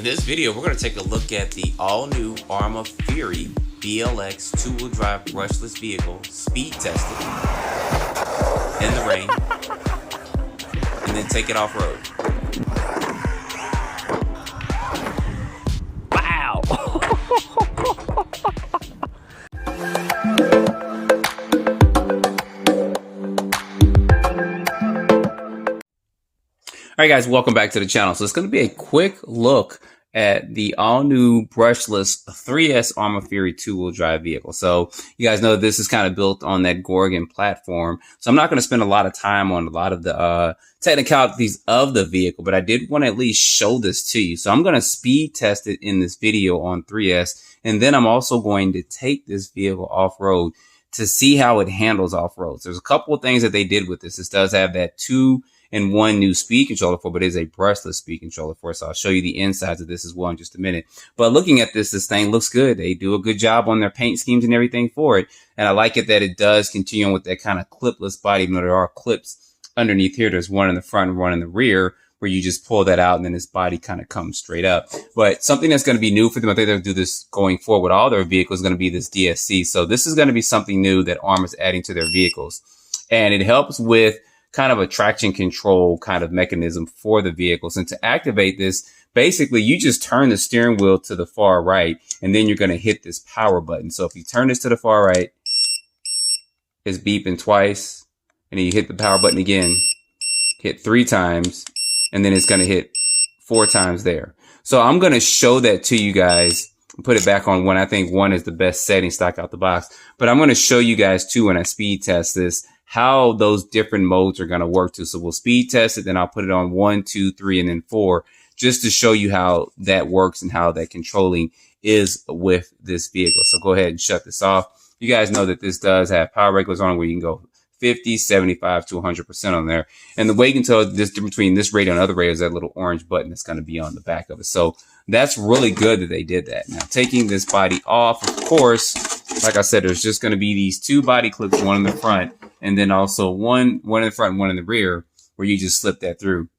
In this video, we're going to take a look at the all-new Arrma Fury BLX two-wheel drive brushless vehicle, speed tested in the rain, and then take it off-road. Wow! All right, guys, welcome back to the channel. So it's going to be a quick look at the all-new brushless 3S Arrma Fury two-wheel drive vehicle. So you guys know this is kind of built on that Gorgon platform. So I'm not going to spend a lot of time on a lot of the technicalities of the vehicle, but I did want to at least show this to you. So I'm going to speed test it in this video on 3S, and then I'm also going to take this vehicle off-road to see how it handles off-road. So there's a couple of things that they did with this. This does have that 2-in-1 new speed controller for, but it is a brushless speed controller for. So I'll show you the insides of this as well in just a minute. But looking at this thing looks good. They do a good job on their paint schemes and everything for it. And I like it that it does continue on with that kind of clipless body, even though there are clips underneath here. There's one in the front and one in the rear where you just pull that out and then this body kind of comes straight up. But something that's going to be new for them, I think they'll do this going forward with all their vehicles, is going to be this DSC. So this is going to be something new that Arrma is adding to their vehicles. And it helps with kind of a traction control kind of mechanism for the vehicles. And to activate this, basically you just turn the steering wheel to the far right, and then you're going to hit this power button. So if you turn this to the far right, it's beeping twice, and then you hit the power button again, hit 3 times, and then it's going to hit 4 times there. So I'm going to show that to you guys, put it back on 1. I think 1 is the best setting stock out the box, but I'm going to show you guys too when I speed test this, how those different modes are going to work too. So we'll speed test it, then I'll put it on 1, 2, 3, and then 4, just to show you how that works and how that controlling is with this vehicle. So go ahead and shut this off. You guys know that this does have power regulators on it where you can go 50, 75 to 100% on there. And the way you can tell this difference between this radio and other radio is that little orange button that's going to be on the back of it. So that's really good that they did that. Now, taking this body off, of course, like I said, there's just going to be these 2 body clips, one in the front, and then also one in the front and one in the rear, where you just slip that through.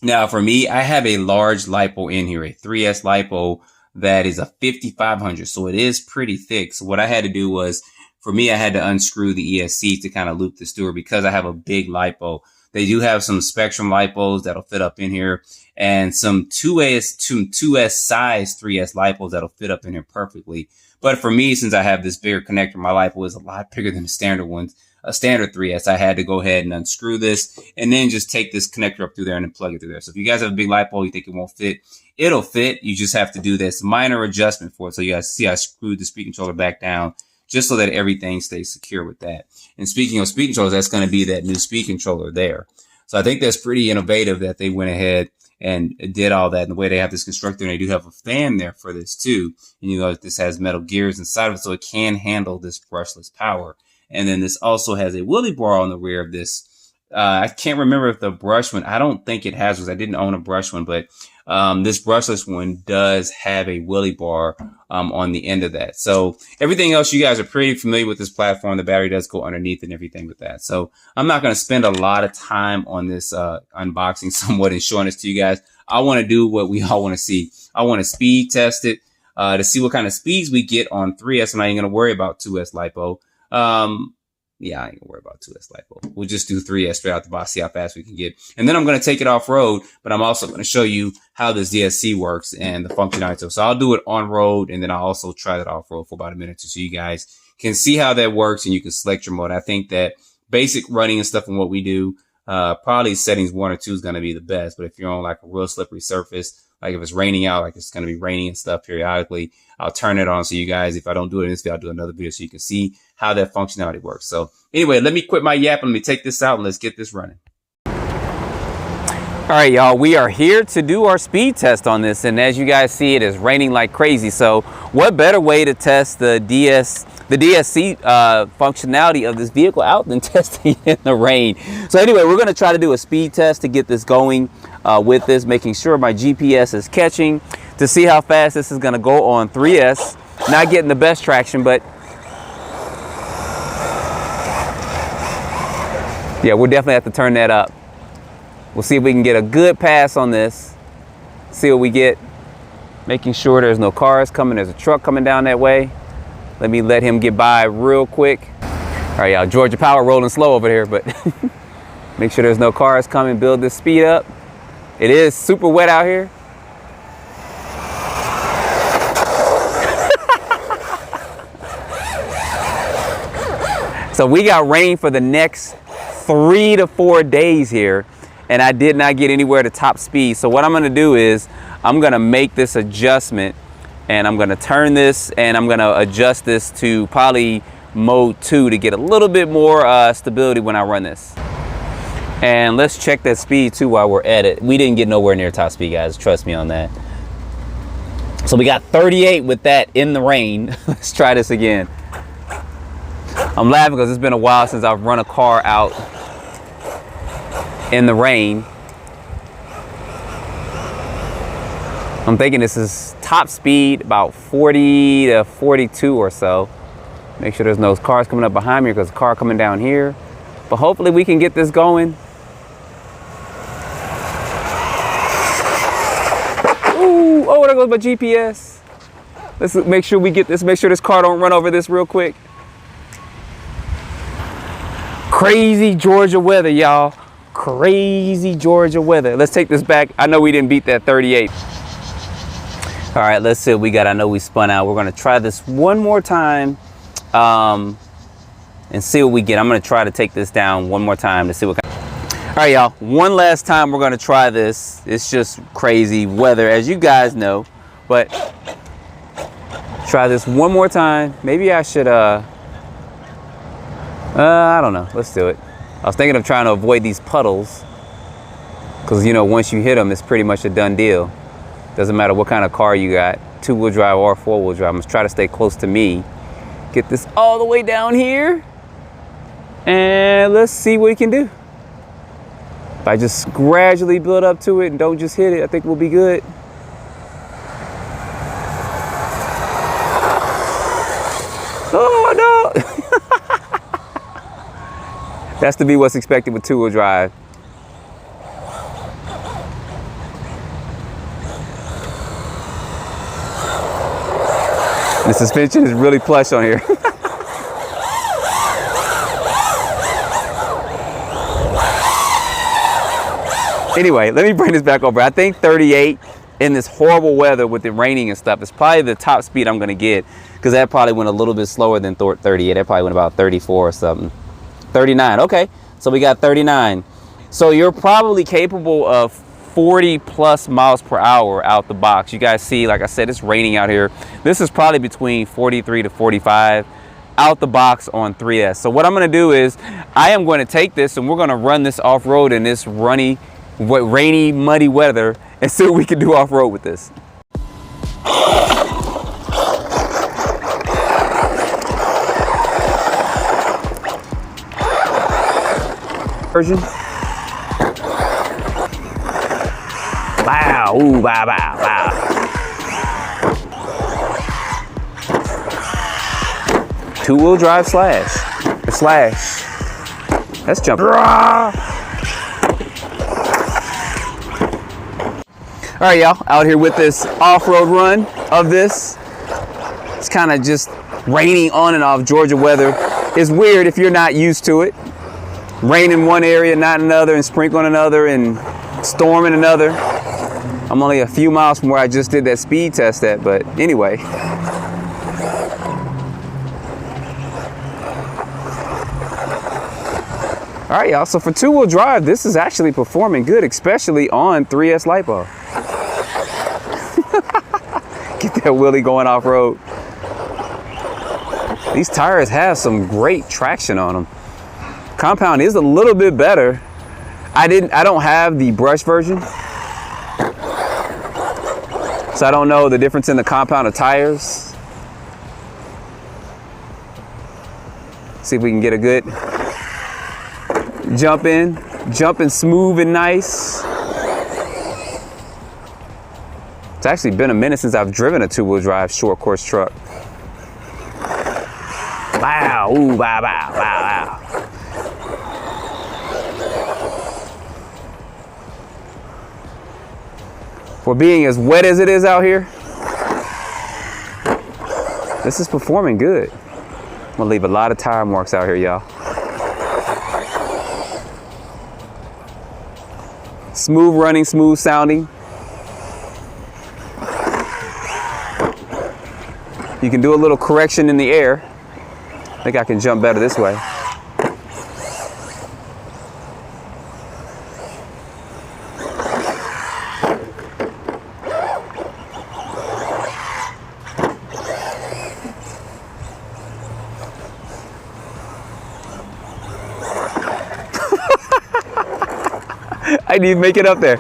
Now, for me, I have a large lipo in here, a 3S lipo that is a 5500. So it is pretty thick. So what I had to do was, for me, I had to unscrew the ESC to kind of loop this through because I have a big lipo. They do have some Spectrum lipos that'll fit up in here, and some 2S size 3S lipos that'll fit up in here perfectly. But for me, since I have this bigger connector, my lipo is a lot bigger than the standard ones. A standard 3S, I had to go ahead and unscrew this and then just take this connector up through there and then plug it through there. So if you guys have a big lipo, you think it won't fit, it'll fit. You just have to do this minor adjustment for it. So you guys see I screwed the speed controller back down just so that everything stays secure with that. And speaking of speed controllers, that's going to be that new speed controller there. So I think that's pretty innovative that they went ahead and did all that. And the way they have this constructed, and they do have a fan there for this too. And you know, this has metal gears inside of it, so it can handle this brushless power. And then this also has a wheelie bar on the rear of this. I can't remember if the brush one, I don't think it has, because I didn't own a brush one, but this brushless one does have a wheelie bar on the end of that. So everything else, you guys are pretty familiar with this platform. The battery does go underneath and everything with that. So I'm not going to spend a lot of time on this unboxing somewhat and showing this to you guys. I want to do what we all want to see. I want to speed test it to see what kind of speeds we get on 3S. I'm not even going to worry about 2S lipo. Yeah, I ain't gonna worry about 2S lipo. We'll just do 3S straight out the box, see how fast we can get. And then I'm going to take it off road, but I'm also going to show you how this DSC works and the functionality. So I'll do it on road, and then I'll also try that off road for about a minute or two, so you guys can see how that works and you can select your mode. I think that basic running and stuff and what we do, probably settings 1 or 2 is going to be the best. But if you're on like a real slippery surface, like if it's raining out, like it's going to be raining and stuff periodically, I'll turn it on so you guys, if I don't do it in this video, I'll do another video so you can see how that functionality works. So anyway, let me quit my yap and let me take this out and let's get this running. All right, y'all, we are here to do our speed test on this, and as you guys see, it is raining like crazy. So what better way to test the DSC functionality of this vehicle out than testing in the rain? So anyway, we're going to try to do a speed test to get this going with this, making sure my GPS is catching, to see how fast this is going to go on 3S. Not getting the best traction, but yeah, we'll definitely have to turn that up. We'll see if we can get a good pass on this. See what we get. Making sure there's no cars coming. There's a truck coming down that way. Let me let him get by real quick. All right, y'all, Georgia Power rolling slow over here, but make sure there's no cars coming. Build this speed up. It is super wet out here. So we got rain for the next 3 to 4 days here, and I did not get anywhere to top speed. So what I'm gonna do is I'm gonna make this adjustment, and I'm gonna turn this, and I'm gonna adjust this to probably mode 2 to get a little bit more stability when I run this. And let's check that speed too while we're at it. We didn't get nowhere near top speed, guys, trust me on that. So we got 38 with that in the rain. Let's try this again. I'm laughing because it's been a while since I've run a car out in the rain. I'm thinking this is top speed, about 40 to 42 or so. Make sure there's no cars coming up behind me because the car coming down here. But hopefully we can get this going. Ooh, oh, there goes my GPS. Let's make sure we get this, make sure this car don't run over this real quick. Crazy Georgia weather, y'all. Crazy Georgia weather. Let's take this back. I know we didn't beat that 38. All right, let's see what we got. I know we spun out. We're gonna try this one more time and see what we get. I'm gonna try to take this down one more time to see what kind. All right, y'all, one last time we're gonna try this. It's just crazy weather, as you guys know, but try this one more time. Maybe I should, I don't know, let's do it. I was thinking of trying to avoid these puddles because, you know, once you hit them, it's pretty much a done deal. Doesn't matter what kind of car you got, 2-wheel drive or 4-wheel drive. I'm gonna try to stay close to me. Get this all the way down here and let's see what we can do. If I just gradually build up to it and don't just hit it, I think we'll be good. Oh no! That's to be what's expected with 2-wheel drive. The suspension is really plush on here. Anyway, let me bring this back over. I think 38 in this horrible weather with it raining and stuff is probably the top speed I'm gonna get, because that probably went a little bit slower than 38. That probably went about 34 or something. 39, okay, so we got 39. So you're probably capable of 40 plus miles per hour out the box. You guys see, like I said, it's raining out here. This is probably between 43 to 45 out the box on 3S. So what I'm gonna do is I am going to take this and we're gonna run this off-road in this rainy, muddy weather and see what we can do off-road with this. Version. Wow, ooh, wow, wow, wow. Two-wheel drive slash. That's jumping. All right, y'all, out here with this off-road run of this. It's kind of just raining on and off. Georgia weather is weird if you're not used to it. Rain in one area, not another, and sprinkle in another, and storm in another. I'm only a few miles from where I just did that speed test at, but anyway. All right, y'all, so for two-wheel drive, this is actually performing good, especially on 3S LiPo. Get that wheelie going off-road. These tires have some great traction on them. Compound is a little bit better. I don't have the brush version, so I don't know the difference in the compound of tires. See if we can get a good jumping smooth and nice. It's actually been a minute since I've driven a two-wheel drive short course truck. Wow, ooh, wow, wow, wow, wow. For being as wet as it is out here, This is performing good. I'm gonna leave a lot of tire marks out here, y'all. Smooth running, smooth sounding. You can do a little correction in the air. I think I can jump better this way. I didn't even make it up there.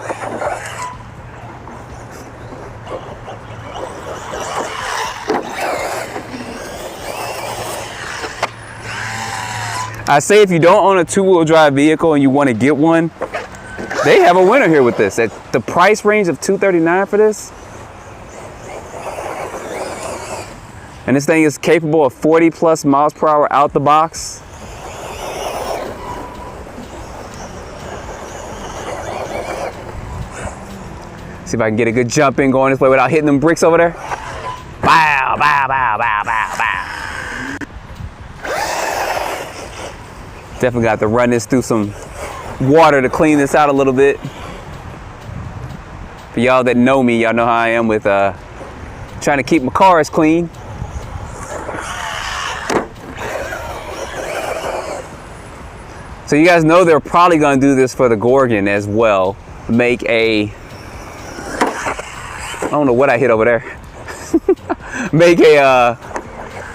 I say if you don't own a two-wheel drive vehicle and you want to get one, they have a winner here with this. At the price range of $239 for this. And this thing is capable of 40 plus miles per hour out the box. See if I can get a good jump in going this way without hitting them bricks over there. Bow, bow, bow, bow, bow, bow. Definitely got to run this through some water to clean this out a little bit. For y'all that know me, y'all know how I am with trying to keep my cars clean. So you guys know they're probably going to do this for the Gorgon as well. Make a, I don't know what I hit over there. Make a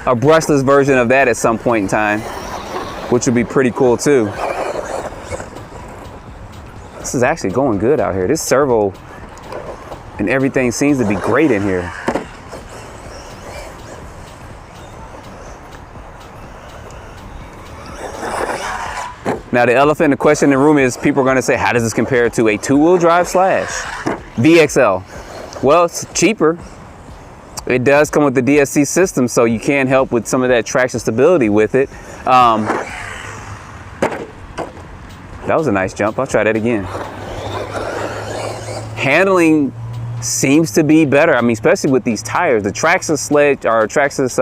brushless version of that at some point in time, which would be pretty cool too. This is actually going good out here. This servo and everything seems to be great in here. Now the elephant in the question in the room is, people are going to say, how does this compare to a two-wheel drive slash VXL? Well, it's cheaper. It does come with the DSC system, so you can help with some of that traction stability with it. That was a nice jump. I'll try that again. Handling seems to be better. I mean, especially with these tires. The Traxxas sledge or Traxxas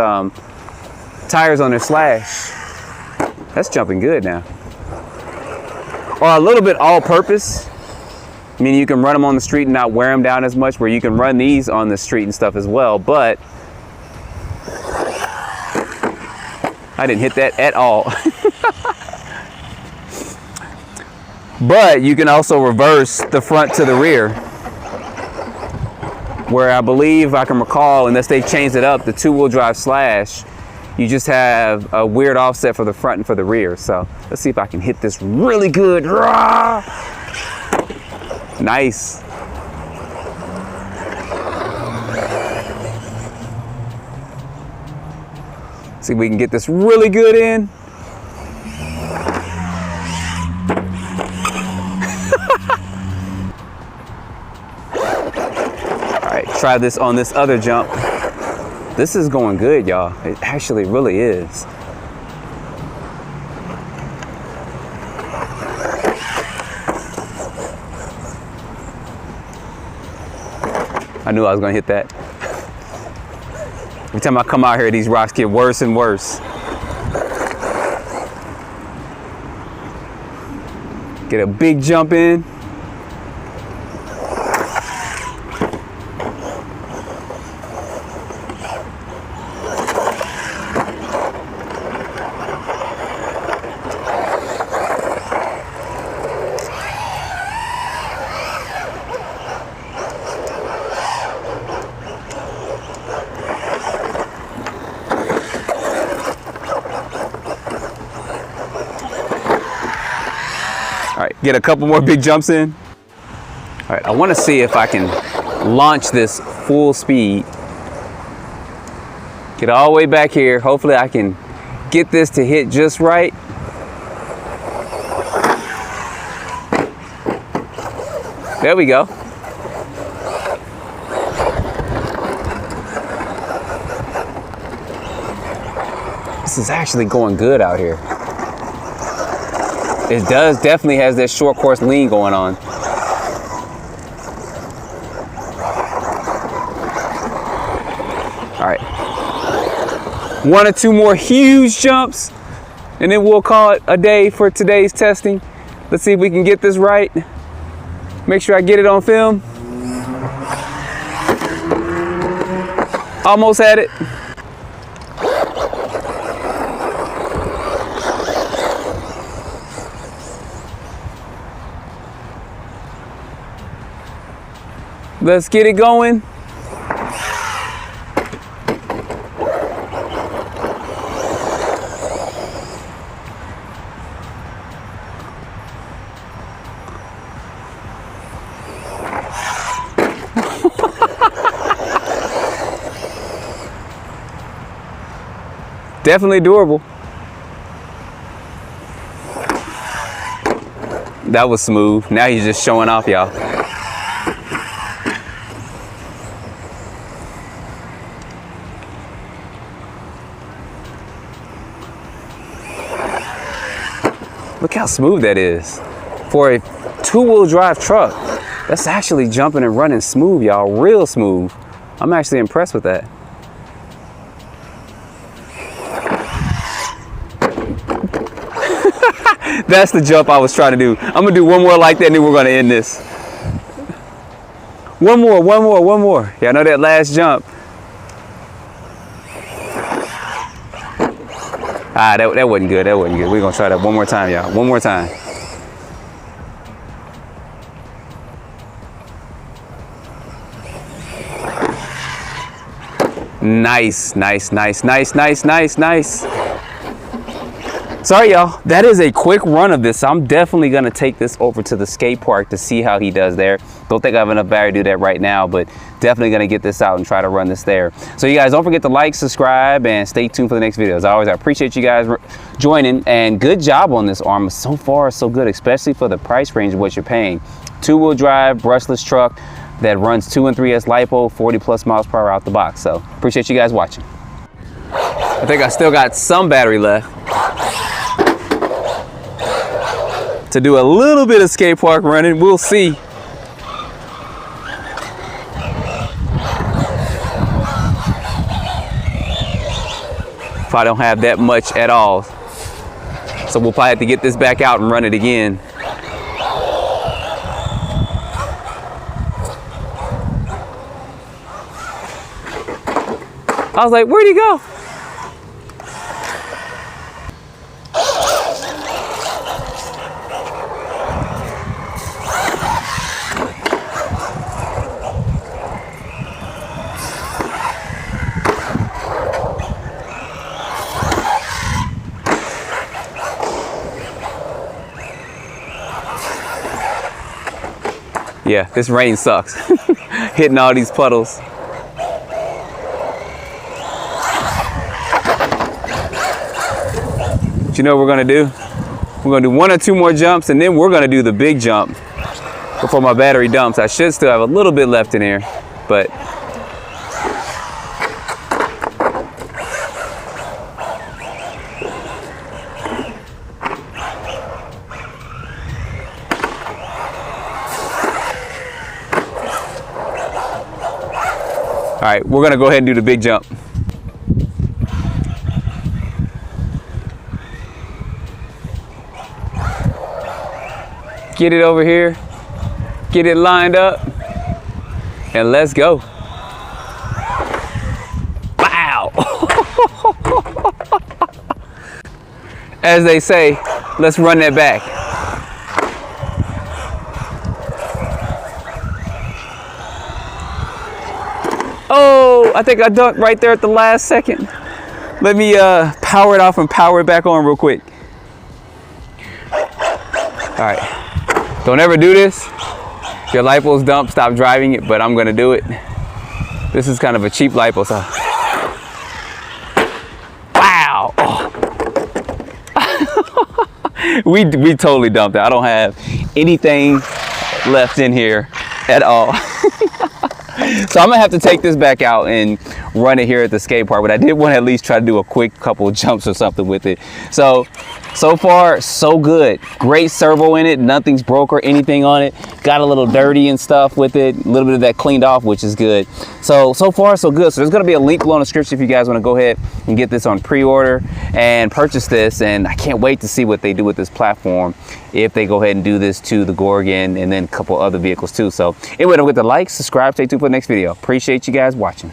tires on their slash. That's jumping good now. Or a little bit all-purpose. I mean, you can run them on the street and not wear them down as much, where you can run these on the street and stuff as well, but I didn't hit that at all. But you can also reverse the front to the rear, where I believe, I can recall, unless they changed it up, the two-wheel drive slash, you just have a weird offset for the front and for the rear. So let's see if I can hit this really good. Nice. See if we can get this really good in. All right, try this on this other jump. This is going good, y'all. It actually really is. I knew I was gonna hit that. Every time I come out here, these rocks get worse and worse. Get a big jump in. All right, get a couple more big jumps in. All right, I want to see if I can launch this full speed. Get all the way back here. Hopefully I can get this to hit just right. There we go. This is actually going good out here. It definitely has that short course lean going on. All right. 1 or 2 more huge jumps, and then we'll call it a day for today's testing. Let's see if we can get this right. Make sure I get it on film. Almost had it. Let's get it going. Definitely durable. That was smooth. Now he's just showing off, y'all. Look how smooth that is. For a 2-wheel drive truck, that's actually jumping and running smooth, y'all. Real smooth. I'm actually impressed with that. That's the jump I was trying to do. I'm gonna do one more like that and then we're gonna end this. One more. Yeah, I know that last jump. That wasn't good, We're gonna try that one more time, y'all. One more time. Nice. Sorry, y'all. That is a quick run of this. I'm definitely gonna take this over to the skate park to see how he does there. Don't think I have enough battery to do that right now, but definitely gonna get this out and try to run this there. So you guys don't forget to like, subscribe, and stay tuned for the next video. As always, I appreciate you guys joining, and good job on this Arrma. So far, so good, especially for the price range of what you're paying. 2-wheel drive, brushless truck that runs 2 and 3S LiPo, 40+ miles per hour out the box. So appreciate you guys watching. I think I still got some battery left to do a little bit of skate park running. We'll see. If I don't have that much at all. So we'll probably have to get this back out and run it again. I was like, where'd he go? Yeah, this rain sucks. Hitting all these puddles. But you know what we're gonna do? We're gonna do 1 or 2 more jumps, and then we're gonna do the big jump before my battery dumps. I should still have a little bit left in here, but all right, we're gonna go ahead and do the big jump. Get it over here, get it lined up, and let's go. Wow! As they say, let's run that back. Oh, I think I dunked right there at the last second. Let me power it off and power it back on real quick. All right. Don't ever do this. If your LiPo's dumped, stop driving it, but I'm gonna do it. This is kind of a cheap LiPo, so. Wow! Oh. we totally dumped it. I don't have anything left in here at all. So I'm gonna have to take this back out and run it here at the skate park, but I did want to at least try to do a quick couple jumps or something with it. So So far, so good. Great servo in it. Nothing's broke or anything on it. Got a little dirty and stuff with it. A little bit of that cleaned off, which is good. So far, so good. So there's going to be a link below in the description if you guys want to go ahead and get this on pre-order and purchase this. And I can't wait to see what they do with this platform if they go ahead and do this to the Gorgon and then a couple other vehicles too. So anyway, don't forget to like, subscribe, stay tuned for the next video. Appreciate you guys watching.